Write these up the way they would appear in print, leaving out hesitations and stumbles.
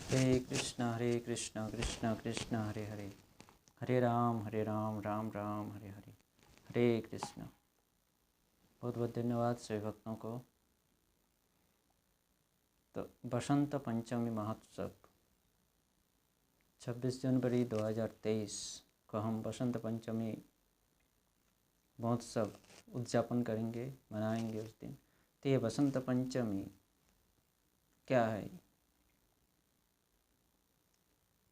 हरे कृष्णा कृष्णा कृष्णा हरे हरे, हरे राम राम राम हरे हरे, हरे कृष्णा। बहुत बहुत धन्यवाद सभी भक्तों को। तो बसंत पंचमी महोत्सव 26 जनवरी 2023 को हम बसंत पंचमी महोत्सव उद्यापन करेंगे, मनाएंगे उस दिन। तो ये बसंत पंचमी क्या है?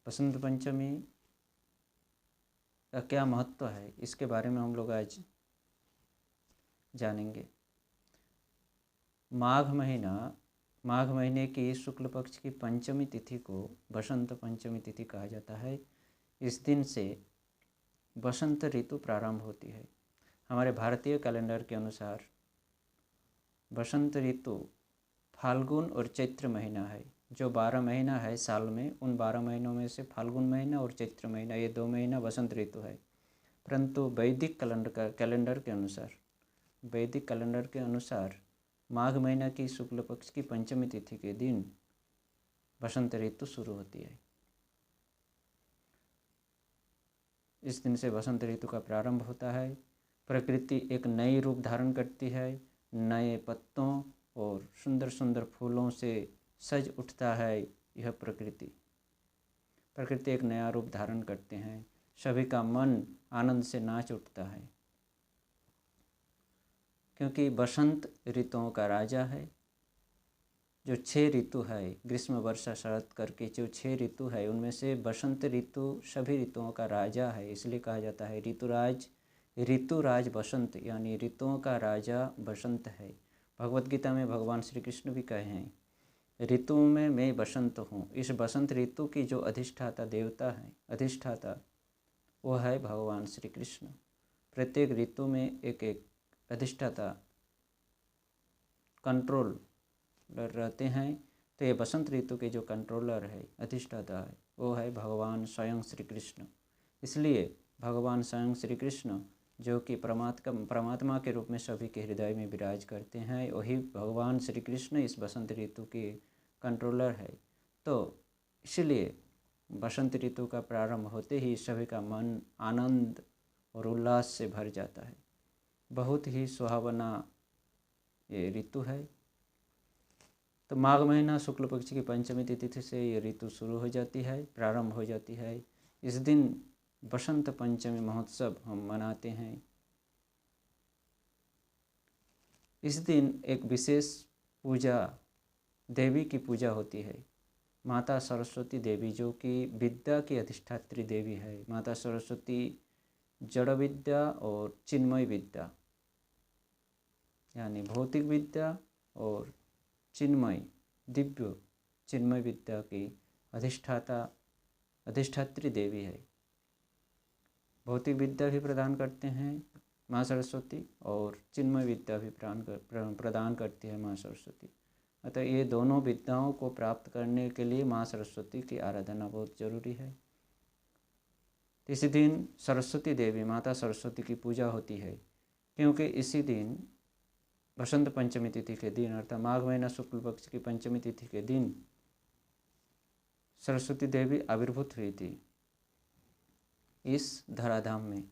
बसंत पंचमी का क्या महत्व है, इसके बारे में हम लोग आज जानेंगे। माघ महीने की शुक्ल पक्ष की पंचमी तिथि को बसंत पंचमी तिथि कहा जाता है। इस दिन से बसंत ऋतु प्रारंभ होती है। हमारे भारतीय कैलेंडर के अनुसार बसंत ऋतु फाल्गुन और चैत्र महीना है। जो 12 महीना है साल में, उन 12 महीनों में से फाल्गुन महीना और चैत्र महीना, ये 2 महीना बसंत ऋतु है। परंतु वैदिक कैलेंडर के अनुसार माघ महीना की शुक्ल पक्ष की पंचमी तिथि के दिन बसंत ऋतु शुरू होती है। इस दिन से बसंत ऋतु का प्रारंभ होता है। प्रकृति एक नई रूप धारण करती है। नए पत्तों और सुंदर सुंदर फूलों से सज उठता है। यह प्रकृति एक नया रूप धारण करते हैं। सभी का मन आनंद से नाच उठता है, क्योंकि बसंत ऋतुओं का राजा है। जो 6 ऋतु है, ग्रीष्म वर्षा शरद करके जो 6 ऋतु है, उनमें से बसंत ऋतु सभी ऋतुओं का राजा है। इसलिए कहा जाता है ऋतुराज बसंत, यानी ऋतुओं का राजा बसंत है। भगवत गीता में भगवान श्री कृष्ण भी कहे हैं, ऋतुओं में मैं बसंत हूँ। इस बसंत ऋतु की जो अधिष्ठाता वो है भगवान श्री कृष्ण। प्रत्येक ऋतु में एक एक अधिष्ठाता कंट्रोलर रहते हैं। तो ये बसंत ऋतु के जो कंट्रोलर है, अधिष्ठाता है, वो है भगवान स्वयं श्री कृष्ण। इसलिए भगवान स्वयं श्री कृष्ण, जो कि परमात्मा के रूप में सभी के हृदय में विराज करते हैं, वही भगवान श्री कृष्ण इस बसंत ऋतु के कंट्रोलर है। तो इसलिए बसंत ऋतु का प्रारंभ होते ही सभी का मन आनंद और उल्लास से भर जाता है। बहुत ही सुहावना ये ऋतु है। तो माघ महीना शुक्ल पक्ष की पंचमी तिथि से ये ऋतु शुरू हो जाती है, प्रारंभ हो जाती है। इस दिन बसंत पंचमी महोत्सव हम मनाते हैं। इस दिन एक विशेष पूजा, देवी की पूजा होती है, माता सरस्वती देवी, जो कि विद्या की अधिष्ठात्री देवी है। माता सरस्वती जड़ विद्या और चिन्मय विद्या, यानी भौतिक विद्या और दिव्य चिन्मय विद्या की अधिष्ठात्री देवी है। भौतिक विद्या भी प्रदान करते हैं माँ सरस्वती, और चिन्मय विद्या भी प्रदान करती है माँ सरस्वती। अतः ये दोनों विद्याओं को प्राप्त करने के लिए माँ सरस्वती की आराधना बहुत जरूरी है। इसी दिन सरस्वती देवी, माता सरस्वती की पूजा होती है, क्योंकि इसी दिन बसंत पंचमी तिथि के दिन, अर्थात माघ महीना शुक्ल पक्ष की पंचमी तिथि के दिन सरस्वती देवी आविर्भूत हुई थी इस धराधाम में,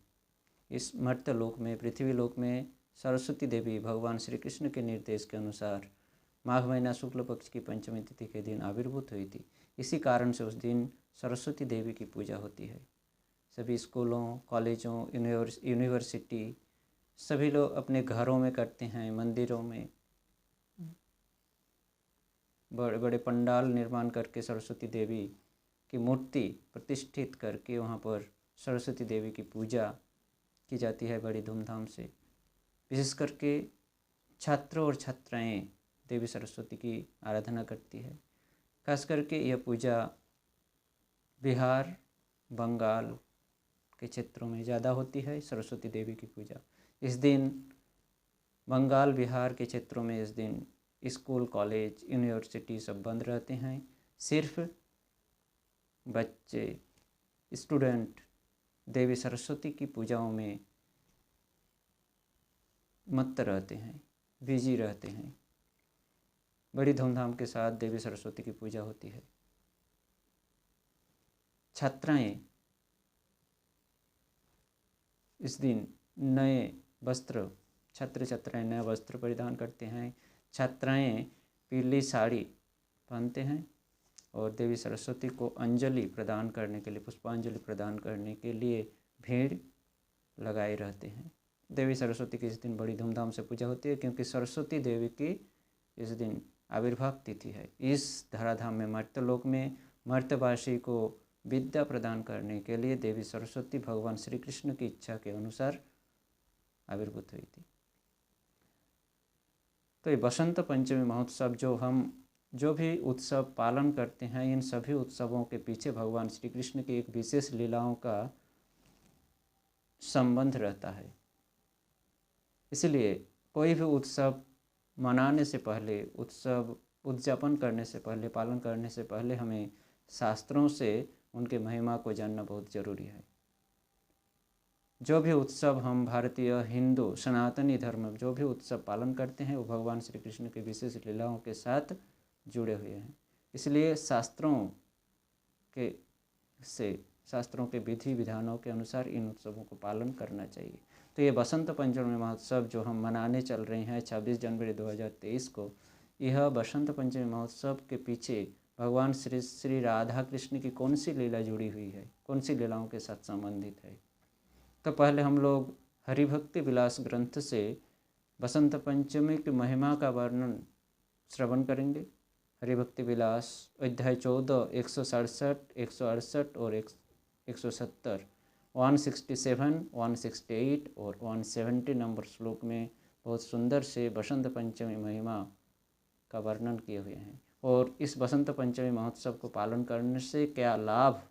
इस मर्त्य लोक में, पृथ्वी लोक में। सरस्वती देवी भगवान श्री कृष्ण के निर्देश के अनुसार माघ महीना शुक्ल पक्ष की पंचमी तिथि के दिन आविर्भूत हुई थी। इसी कारण से उस दिन सरस्वती देवी की पूजा होती है। सभी स्कूलों, कॉलेजों, यूनिवर्सिटी, सभी लोग अपने घरों में करते हैं, मंदिरों में बड़े बड़े पंडाल निर्माण करके सरस्वती देवी की मूर्ति प्रतिष्ठित करके वहाँ पर सरस्वती देवी की पूजा की जाती है बड़ी धूमधाम से। विशेष करके छात्रों और छात्राएं देवी सरस्वती की आराधना करती है। खास करके यह पूजा बिहार, बंगाल के क्षेत्रों में ज़्यादा होती है, सरस्वती देवी की पूजा। इस दिन बंगाल, बिहार के क्षेत्रों में इस दिन स्कूल, कॉलेज, यूनिवर्सिटी सब बंद रहते हैं। सिर्फ बच्चे, स्टूडेंट देवी सरस्वती की पूजाओं में मत्त रहते हैं, बिजी रहते हैं। बड़ी धूमधाम के साथ देवी सरस्वती की पूजा होती है। छात्राएं इस दिन नए वस्त्र, छात्र छात्राएं नए वस्त्र परिधान करते हैं। छात्राएं पीली साड़ी पहनते हैं और देवी सरस्वती को अंजलि प्रदान करने के लिए, पुष्पांजलि प्रदान करने के लिए भीड़ लगाए रहते हैं। देवी सरस्वती की इस दिन बड़ी धूमधाम से पूजा होती है, क्योंकि सरस्वती देवी की इस दिन आविर्भाव तिथि है। इस धराधाम में मर्त्यलोक में मर्त्यवासी को विद्या प्रदान करने के लिए देवी सरस्वती भगवान श्री कृष्ण की इच्छा के अनुसार आविर्भूत हुई थी। तो ये बसंत पंचमी महोत्सव जो भी उत्सव पालन करते हैं, इन सभी उत्सवों के पीछे भगवान श्री कृष्ण की एक विशेष लीलाओं का संबंध रहता है। इसलिए कोई भी उत्सव मनाने से पहले, उत्सव उद्यापन करने से पहले, पालन करने से पहले हमें शास्त्रों से उनके महिमा को जानना बहुत जरूरी है। जो भी उत्सव हम भारतीय, हिंदू, सनातनी धर्म जो भी उत्सव पालन करते हैं वो भगवान श्री कृष्ण की विशेष लीलाओं के साथ जुड़े हुए हैं। इसलिए शास्त्रों के विधि विधानों के अनुसार इन उत्सवों को पालन करना चाहिए। तो ये बसंत पंचमी महोत्सव जो हम मनाने चल रहे हैं 26 जनवरी 2023 को, यह बसंत पंचमी महोत्सव के पीछे भगवान श्री राधा कृष्ण की कौन सी लीला जुड़ी हुई है, कौन सी लीलाओं के साथ संबंधित है। तो पहले हम लोग हरिभक्ति विलास ग्रंथ से बसंत पंचमी की महिमा का वर्णन श्रवण करेंगे। हरिभक्ति विलास अध्याय 14, 167, 168 और 170, 167, 168 और 170 नंबर श्लोक में बहुत सुंदर से बसंत पंचमी महिमा का वर्णन किए हुए हैं। और इस बसंत पंचमी महोत्सव को पालन करने से क्या लाभ,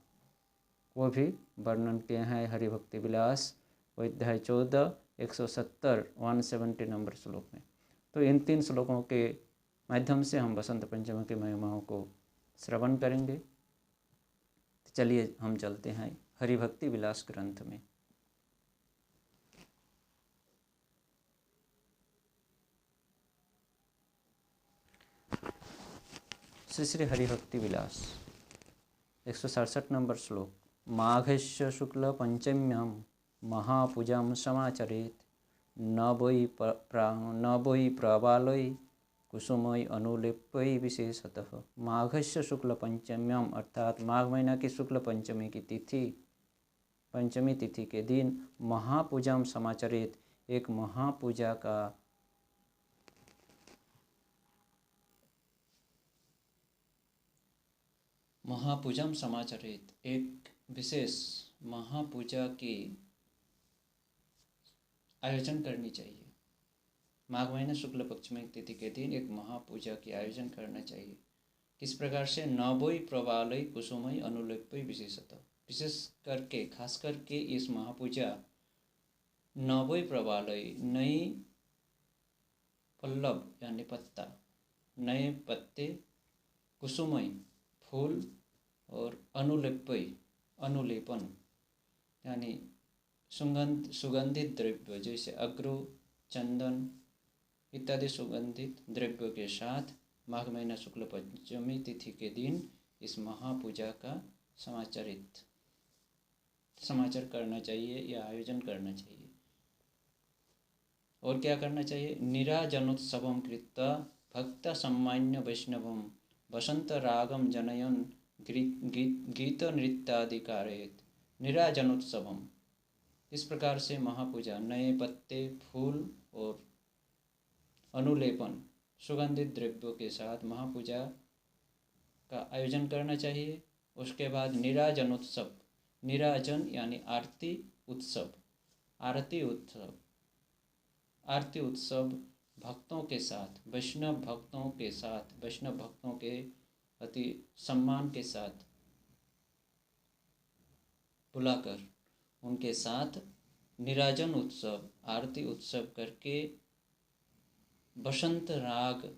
वो भी वर्णन किए हैं हरिभक्ति विलास अध्याय 14, 170, 170 नंबर श्लोक में। तो इन 3 श्लोकों के माध्यम से हम बसंत पंचमी की महिमाओं को श्रवण करेंगे। तो चलिए हम चलते हैं हरिभक्ति विलास ग्रंथ में। श्री हरिभक्ति विलास 167 नंबर श्लोक। माघस्य शुक्ल पंचम्यां महापूजां समाचरेत् न वै प्रबालै कुसुमय अनुलेप्य विशेषतः। माघस्य शुक्ल पंचम्यां अर्थात माघ महीना की शुक्ल पंचमी की तिथि, पंचमी तिथि के दिन महापूजां समाचरेत्, एक महापूजा का समाचरित, एक विशेष महापूजा की आयोजन करनी चाहिए। माघ महीना शुक्ल पंचमी तिथि के दिन एक महापूजा की आयोजन करना चाहिए। किस प्रकार से? नवोई प्रबालय कुसुमय अनुलेप्य विशेषतः, विशेष करके खास करके इस महापूजा नवोई प्रबालय, नई पल्लव यानी पत्ता, नए पत्ते, कुसुमय फूल और अनुलेप्य अनुलेपन यानी सुगंधित द्रव्य जैसे अगरू, चंदन इत्यादि सुगंधित द्रव्यों के साथ माघ महीना शुक्ल पंचमी तिथि के दिन इस महापूजा का समाचार करना चाहिए या आयोजन करना चाहिए। और क्या करना चाहिए? नीराजनोत्सवं कृत्वा भक्त सम्मान्य वैष्णवं वसंत रागम जनयन गीत नृत्यादि कारयेत्। नीराजनोत्सवम, इस प्रकार से महापूजा नए पत्ते, फूल और अनुलेपन सुगंधित द्रव्यों के साथ महापूजा का आयोजन करना चाहिए। उसके बाद नीराजनोत्सव, नीराजन यानी आरती उत्सव, आरती उत्सव भक्तों के साथ, वैष्णव भक्तों के अति सम्मान के साथ बुलाकर उनके साथ नीराजन उत्सव, आरती उत्सव करके बसंत राग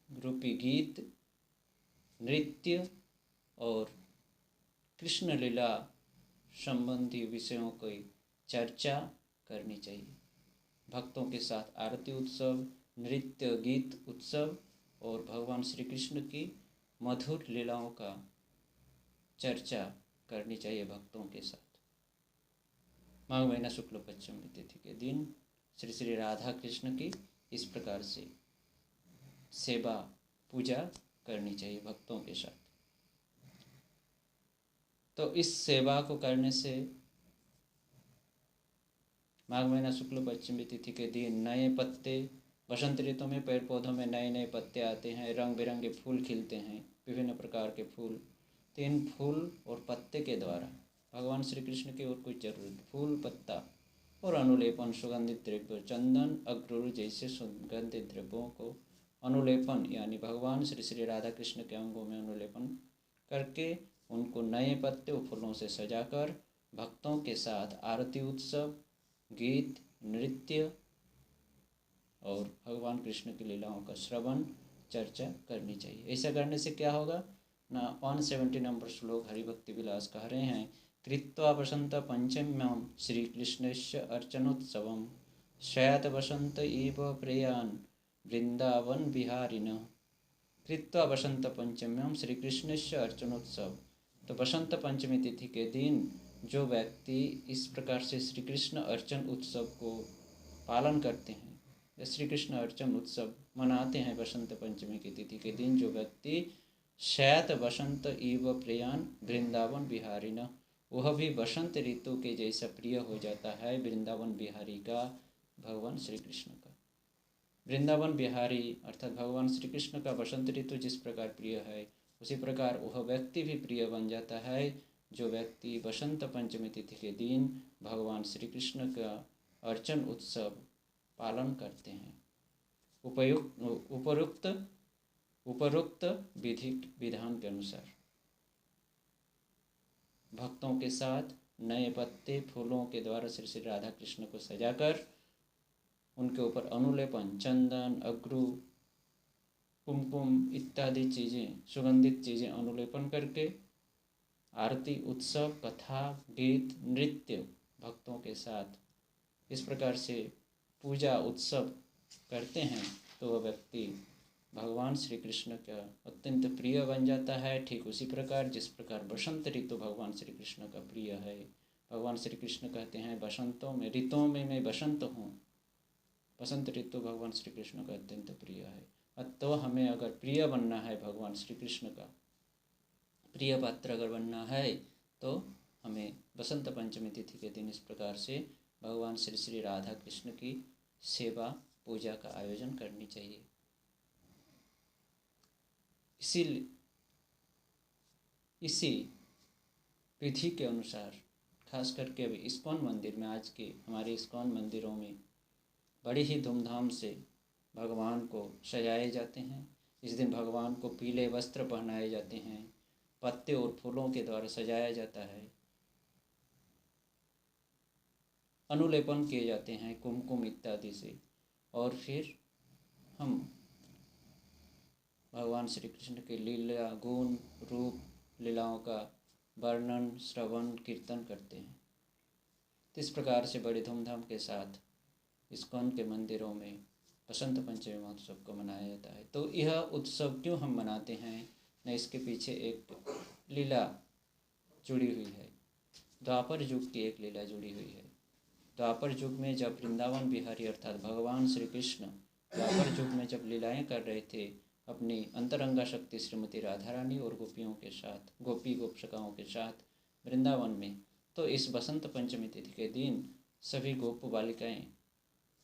रूपी गीत, नृत्य और कृष्ण लीला संबंधी विषयों की चर्चा करनी चाहिए। भक्तों के साथ आरती उत्सव, नृत्य गीत उत्सव और भगवान श्री कृष्ण की मधुर लीलाओं का चर्चा करनी चाहिए भक्तों के साथ। माघ महीना शुक्ल पंचमी तिथि के दिन श्री श्री राधा कृष्ण की इस प्रकार से सेवा पूजा करनी चाहिए भक्तों के साथ। तो इस सेवा को करने से माघ महीना शुक्ल पंचमी तिथि के दिन नए पत्ते, बसंत ऋतु में पेड़ पौधों में नए नए पत्ते आते हैं, रंग बिरंगे फूल खिलते हैं, विभिन्न प्रकार के फूल। तो इन फूल और पत्ते के द्वारा भगवान श्री कृष्ण की और कुछ जरूरत, फूल पत्ता और अनुलेपन, सुगंधित द्रव्य, चंदन अक्रूर जैसे सुगंधित द्रव्यों को अनुलेपन यानी भगवान श्री श्री राधा कृष्ण के अंगों में अनुलेपन करके उनको नए पत्ते और फूलों से सजाकर भक्तों के साथ आरती उत्सव, गीत, नृत्य और भगवान कृष्ण की लीलाओं का श्रवण चर्चा करनी चाहिए। ऐसा करने से क्या होगा ना 170 नंबर श्लोक हरिभक्ति विलास कह रहे हैं, कृत्वा वसंत पंचम्यां श्री कृष्णस्य अर्चनोत्सवं शयत वसंत इव प्रियान वृंदावन विहारिण। कृत्वा वसंत पंचम्यां श्री कृष्णस्य अर्चनोत्सव। तो वसंत पंचमी तिथि के दिन जो व्यक्ति इस प्रकार से श्री कृष्ण अर्चन उत्सव को पालन करते हैं, श्री कृष्ण अर्चन उत्सव मनाते हैं वसंत पंचमी की तिथि के दिन, जो व्यक्ति शयत वसंत इव प्रियान वृंदावन विहारिण, वह भी वसंत ऋतु के जैसा प्रिय हो जाता है वृंदावन बिहारी का, भगवान श्री कृष्ण का। वृंदावन बिहारी अर्थात भगवान श्री कृष्ण का वसंत ऋतु जिस प्रकार प्रिय है, उसी प्रकार वह व्यक्ति भी प्रिय बन जाता है जो व्यक्ति वसंत पंचमी तिथि के दिन भगवान श्री कृष्ण का अर्चन उत्सव पालन करते हैं उपरोक्त विधि विधान के अनुसार। भक्तों के साथ नए पत्ते फूलों के द्वारा श्री श्री राधा कृष्ण को सजाकर उनके ऊपर अनुलेपन, चंदन, अगरू, कुमकुम इत्यादि चीज़ें, सुगंधित चीज़ें अनुलेपन करके आरती, उत्सव, कथा, गीत, नृत्य भक्तों के साथ इस प्रकार से पूजा उत्सव करते हैं तो वह व्यक्ति भगवान श्री कृष्ण का अत्यंत प्रिय बन जाता है। ठीक उसी प्रकार जिस प्रकार बसंत ऋतु भगवान श्री कृष्ण का प्रिय है। भगवान श्री कृष्ण कहते हैं बसंतों में, ऋतुओं में मैं बसंत हूँ। बसंत ऋतु भगवान श्री कृष्ण का अत्यंत प्रिय है। तो हमें अगर प्रिय बनना है, भगवान श्री कृष्ण का प्रिय पात्र अगर बनना है, तो हमें बसंत पंचमी तिथि के दिन इस प्रकार से भगवान श्री श्री राधा कृष्ण की सेवा पूजा का आयोजन करनी चाहिए। इसी विधि के अनुसार खास करके अभी इस्कॉन मंदिर में, आज के हमारे इस्कॉन मंदिरों में बड़ी ही धूमधाम से भगवान को सजाए जाते हैं। इस दिन भगवान को पीले वस्त्र पहनाए जाते हैं, पत्ते और फूलों के द्वारा सजाया जाता है, अनुलेपन किए जाते हैं कुमकुम इत्यादि से, और फिर हम भगवान श्री कृष्ण के लीला, गुण, रूप, लीलाओं का वर्णन, श्रवण, कीर्तन करते हैं। इस प्रकार से बड़ी धूमधाम के साथ इस्कॉन के मंदिरों में बसंत पंचमी महोत्सव को मनाया जाता है। तो यह उत्सव क्यों हम मनाते हैं न, इसके पीछे एक लीला जुड़ी हुई है। द्वापर युग की एक लीला जुड़ी हुई है। द्वापर युग में जब वृंदावन बिहारी अर्थात भगवान श्री कृष्ण द्वापर युग में जब लीलाएं कर रहे थे अपनी अंतरंगा शक्ति श्रीमती राधा रानी और गोपियों के साथ, गोपी गोपशकाओं के साथ वृंदावन में, तो इस बसंत पंचमी तिथि के दिन सभी गोप बालिकाएं,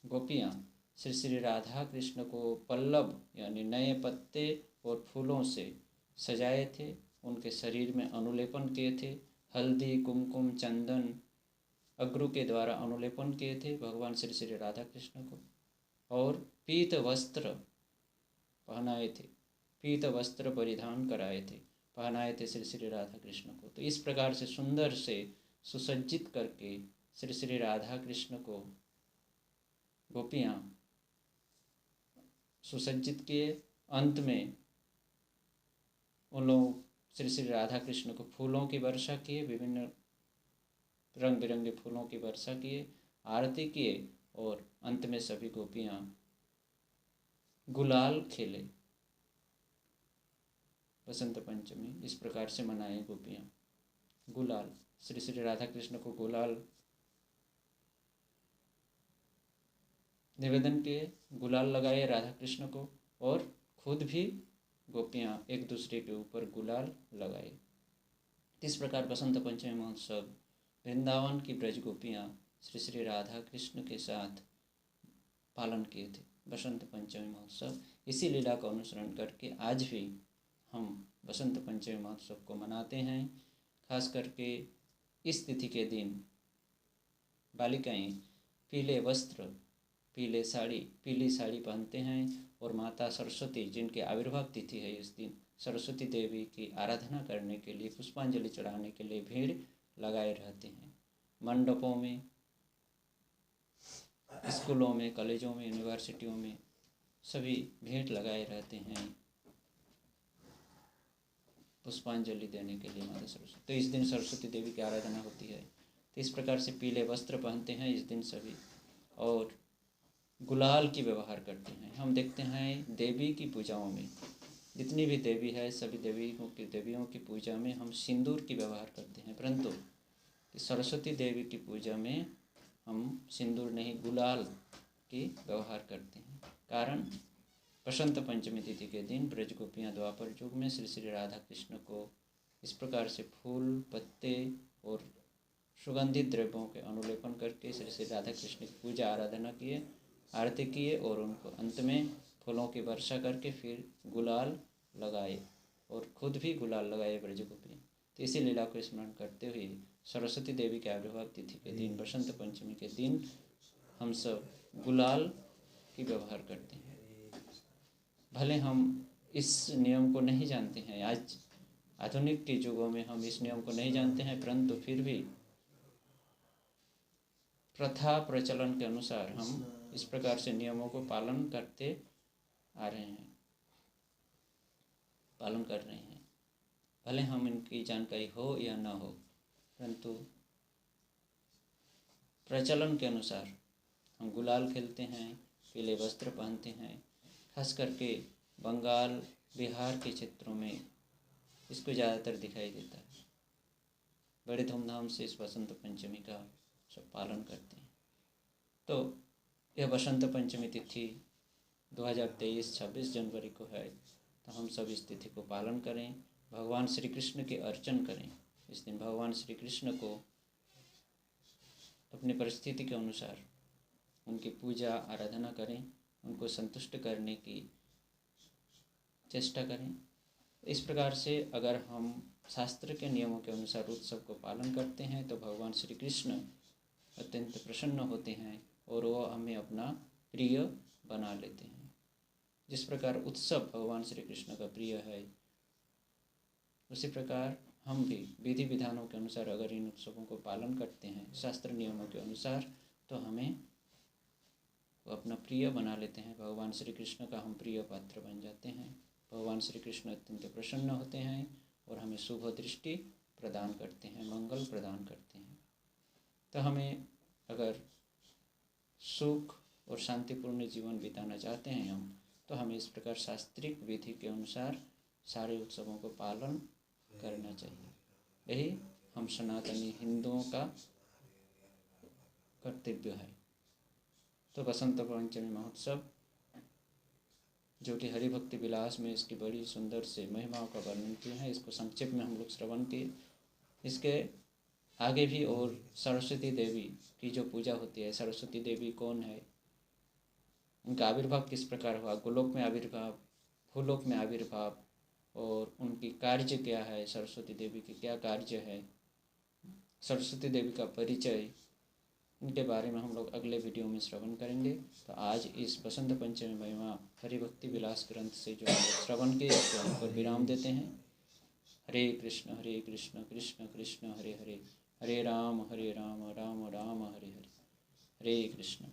गोपियाँ श्री श्री राधा कृष्ण को पल्लव यानी नए पत्ते और फूलों से सजाए थे, उनके शरीर में अनुलेपन किए थे, हल्दी, कुमकुम, चंदन, अगरू के द्वारा अनुलेपन किए थे भगवान श्री श्री राधा कृष्ण को, और पीत वस्त्र पहनाए थे, पीत वस्त्र परिधान कराए थे, पहनाए थे श्री श्री राधा कृष्ण को। तो इस प्रकार से सुंदर से सुसज्जित करके श्री श्री राधा कृष्ण को गोपियाँ सुसज्जित किए। अंत में उन लोग श्री श्री राधा कृष्ण को फूलों की वर्षा किए, विभिन्न रंग बिरंगे फूलों की वर्षा किए, आरती किए, और अंत में सभी गोपियाँ गुलाल खेले। बसंत पंचमी इस प्रकार से मनाए गोपियाँ। गुलाल, श्री श्री राधा कृष्ण को गुलाल निवेदन किए, गुलाल लगाए राधा कृष्ण को, और खुद भी गोपियाँ एक दूसरे के ऊपर गुलाल लगाए। इस प्रकार बसंत पंचमी महोत्सव वृंदावन की ब्रज गोपियाँ श्री श्री राधा कृष्ण के साथ पालन किए थे। बसंत पंचमी महोत्सव इसी लीला का अनुसरण करके आज भी हम बसंत पंचमी महोत्सव को मनाते हैं। खास करके इस तिथि के दिन बालिकाएं पीले वस्त्र, पीली साड़ी पहनते हैं और माता सरस्वती, जिनके आविर्भाव तिथि है इस दिन, सरस्वती देवी की आराधना करने के लिए, पुष्पांजलि चढ़ाने के लिए भीड़ लगाए रहते हैं। मंडपों में, स्कूलों में, कॉलेजों में, यूनिवर्सिटियों में सभी भीड़ लगाए रहते हैं पुष्पांजलि देने के लिए माता सरस्वती। तो इस दिन सरस्वती देवी की आराधना होती है। तो इस प्रकार से पीले वस्त्र पहनते हैं इस दिन सभी, और गुलाल की व्यवहार करते हैं। हम देखते हैं देवी की पूजाओं में, जितनी भी देवी है सभी देवियों की पूजा में हम सिंदूर की व्यवहार करते हैं, परंतु सरस्वती देवी की पूजा में हम सिंदूर नहीं, गुलाल की व्यवहार करते हैं। कारण बसंत पंचमी तिथि के दिन ब्रज गोपियाँ द्वापर युग में श्री श्री राधा कृष्ण को इस प्रकार से फूल, पत्ते और सुगंधित द्रव्यों के अनुलेपन करके श्री श्री राधा कृष्ण की पूजा आराधना किए, आरती किए, और उनको अंत में फूलों की वर्षा करके फिर गुलाल लगाए और खुद भी गुलाल लगाए ब्रज गोपियाँ। तो इसी लीला को स्मरण करते हुए सरस्वती देवी के आविर्भाव तिथि के दिन, बसंत पंचमी के दिन, हम सब गुलाल की व्यवहार करते हैं। भले हम इस नियम को नहीं जानते हैं, आज आधुनिक के युगों में हम इस नियम को नहीं जानते हैं, परंतु फिर भी प्रथा प्रचलन के अनुसार हम इस प्रकार से नियमों को पालन कर रहे हैं। भले हम इनकी जानकारी हो या ना हो, परंतु प्रचलन के अनुसार हम गुलाल खेलते हैं, पीले वस्त्र पहनते हैं। खास करके बंगाल, बिहार के क्षेत्रों में इसको ज़्यादातर दिखाई देता है। बड़े धूमधाम से इस बसंत पंचमी का सब पालन करते हैं। तो यह बसंत पंचमी तिथि 2023 26 जनवरी को है, तो हम सब इस तिथि को पालन करें, भगवान श्री कृष्ण के अर्चन करें। इस दिन भगवान श्री कृष्ण को अपनी परिस्थिति के अनुसार उनकी पूजा आराधना करें, उनको संतुष्ट करने की चेष्टा करें। इस प्रकार से अगर हम शास्त्र के नियमों के अनुसार उत्सव को पालन करते हैं तो भगवान श्री कृष्ण अत्यंत प्रसन्न होते हैं और वो हमें अपना प्रिय बना लेते हैं। जिस प्रकार उत्सव भगवान श्री कृष्ण का प्रिय है, उसी प्रकार हम भी विधि विधानों के अनुसार अगर इन उत्सवों को पालन करते हैं शास्त्र नियमों के अनुसार, तो हमें वो अपना प्रिय बना लेते हैं। भगवान श्री कृष्ण का हम प्रिय पात्र बन जाते हैं। भगवान श्री कृष्ण अत्यंत प्रसन्न होते हैं और हमें शुभ दृष्टि प्रदान करते हैं, मंगल प्रदान करते हैं। तो हमें अगर सुख और शांतिपूर्ण जीवन बिताना चाहते हैं हम, तो हमें इस प्रकार शास्त्रिक विधि के अनुसार सारे उत्सवों को पालन करना चाहिए। यही हम सनातनी हिंदुओं का कर्तव्य है। तो बसंत पंचमी महोत्सव, जो कि हरिभक्ति विलास में इसकी बड़ी सुंदर से महिमाओं का वर्णन किया है, इसको संक्षेप में हम लोग श्रवण किए। इसके आगे भी और सरस्वती देवी की जो पूजा होती है, सरस्वती देवी कौन है, उनका आविर्भाव किस प्रकार हुआ, गोलोक में आविर्भाव, भूलोक में आविर्भाव, और उनकी कार्य क्या है, सरस्वती देवी के क्या कार्य है, सरस्वती देवी का परिचय, इनके बारे में हम लोग अगले वीडियो में श्रवण करेंगे। तो आज इस बसंत पंचमी महिमा हरिभक्ति विलास ग्रंथ से जो श्रवण के हम पर विराम देते हैं। हरे कृष्ण कृष्ण कृष्ण हरे हरे, हरे राम राम राम हरे हरे, हरे कृष्ण।